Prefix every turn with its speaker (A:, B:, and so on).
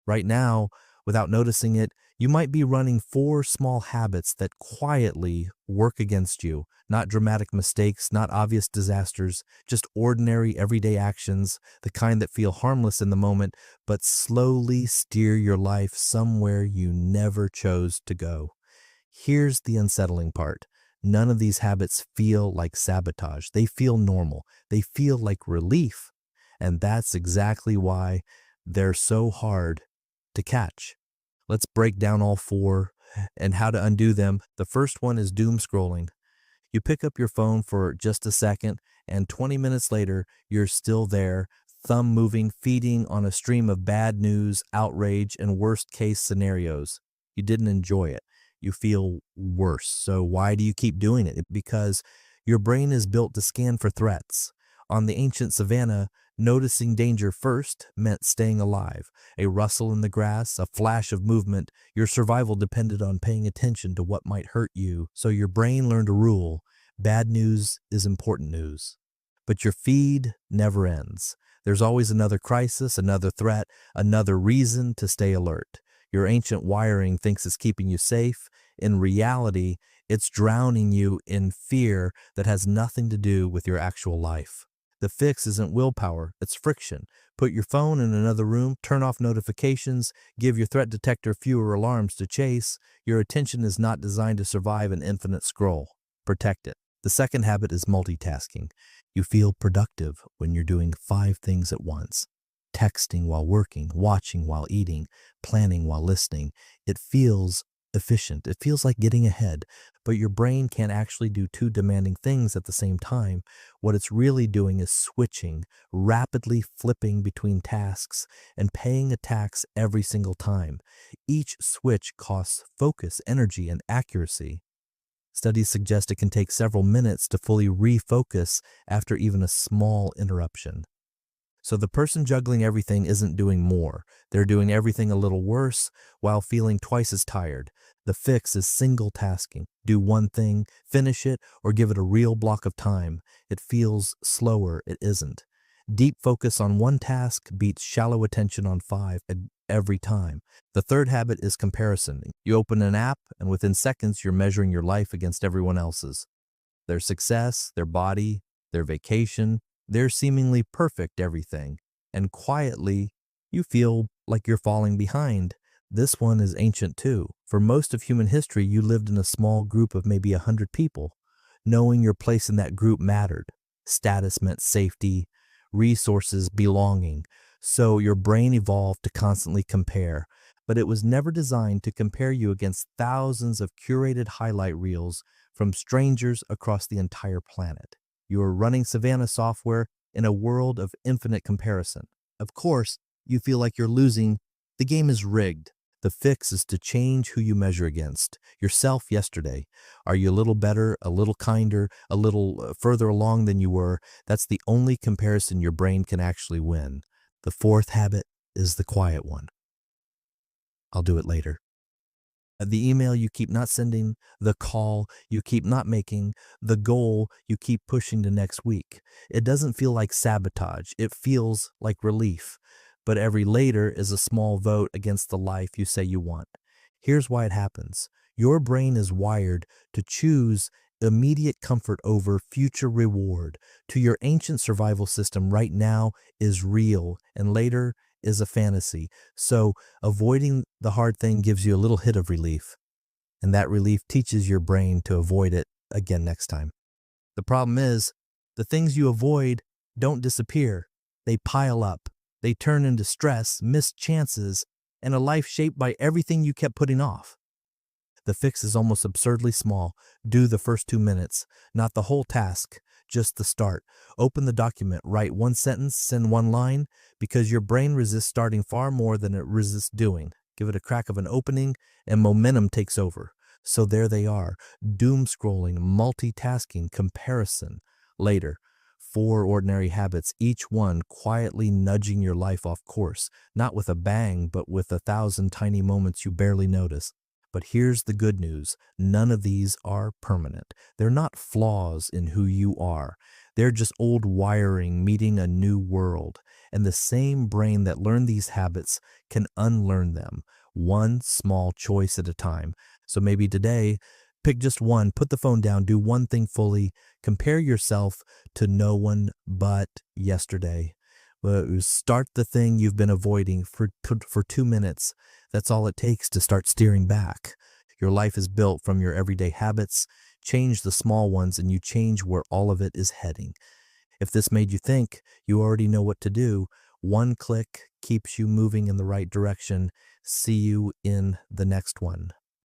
A: Right now, without noticing it, you might be running four small habits that quietly work against you. Not dramatic mistakes, not obvious disasters, just ordinary everyday actions, the kind that feel harmless in the moment, but slowly steer your life somewhere you never chose to go. Here's the unsettling part. None of these habits feel like sabotage. They feel normal. They feel like relief. And that's exactly why they're so hard to catch. Let's break down all four and how to undo them. The first one is doom scrolling. You pick up your phone for just a second, and 20 minutes later, you're still there, thumb moving, feeding on a stream of bad news, outrage, and worst case scenarios. You didn't enjoy it. You feel worse. So why do you keep doing it? Because your brain is built to scan for threats. On the ancient savanna, noticing danger first meant staying alive. A rustle in the grass, a flash of movement, your survival depended on paying attention to what might hurt you. So your brain learned a rule: bad news is important news. But your feed never ends. There's always another crisis, another threat, another reason to stay alert. Your ancient wiring thinks it's keeping you safe. In reality, it's drowning you in fear that has nothing to do with your actual life. The fix isn't willpower, it's friction. Put your phone in another room, turn off notifications, give your threat detector fewer alarms to chase. Your attention is not designed to survive an infinite scroll. Protect it. The second habit is multitasking. You feel productive when you're doing 5 things at once. Texting while working, watching while eating, planning while listening. It feels efficient. It feels like getting ahead, but your brain can't actually do 2 demanding things at the same time. What it's really doing is switching, rapidly flipping between tasks and paying a tax every single time. Each switch costs focus, energy, and accuracy. Studies suggest it can take several minutes to fully refocus after even a small interruption. So the person juggling everything isn't doing more. They're doing everything a little worse while feeling twice as tired. The fix is single tasking. Do one thing, finish it, or give it a real block of time. It feels slower, it isn't. Deep focus on one task beats shallow attention on 5 every time. The third habit is comparison. You open an app, and within seconds you're measuring your life against everyone else's. Their success, their body, their vacation, their seemingly perfect everything. And quietly, you feel like you're falling behind. This one is ancient too. For most of human history, you lived in a small group of maybe 100 people. Knowing your place in that group mattered. Status meant safety, resources, belonging. So your brain evolved to constantly compare. But it was never designed to compare you against thousands of curated highlight reels from strangers across the entire planet. You are running Savannah software in a world of infinite comparison. Of course, you feel like you're losing. The game is rigged. The fix is to change who you measure against. Yourself yesterday. Are you a little better, a little kinder, a little further along than you were? That's the only comparison your brain can actually win. The fourth habit is the quiet one. I'll do it later. The email you keep not sending, the call you keep not making, the goal you keep pushing to next week. It doesn't feel like sabotage. It feels like relief. But every later is a small vote against the life you say you want. Here's why it happens. Your brain is wired to choose immediate comfort over future reward. To your ancient survival system, right now is real, and later is a fantasy. So avoiding the hard thing gives you a little hit of relief, and that relief teaches your brain to avoid it again next time. The problem is, the things you avoid don't disappear. They pile up. They turn into stress, missed chances, and a life shaped by everything you kept putting off. The fix is almost absurdly small. Do the first 2 minutes, not the whole task, just the start. Open the document, write 1 sentence, send 1 line, because your brain resists starting far more than it resists doing. Give it a crack of an opening, and momentum takes over. So there they are, doom scrolling, multitasking, comparison. Later, 4 ordinary habits, each one quietly nudging your life off course, not with a bang, but with 1,000 tiny moments you barely notice. But here's the good news. None of these are permanent. They're not flaws in who you are. They're just old wiring meeting a new world. And the same brain that learned these habits can unlearn them, one small choice at a time. So maybe today, pick just one, put the phone down, do one thing fully, compare yourself to no one but yesterday. Start the thing you've been avoiding for 2 minutes. That's all it takes to start steering back. Your life is built from your everyday habits. Change the small ones and you change where all of it is heading. If this made you think, you already know what to do. One click keeps you moving in the right direction. See you in the next one.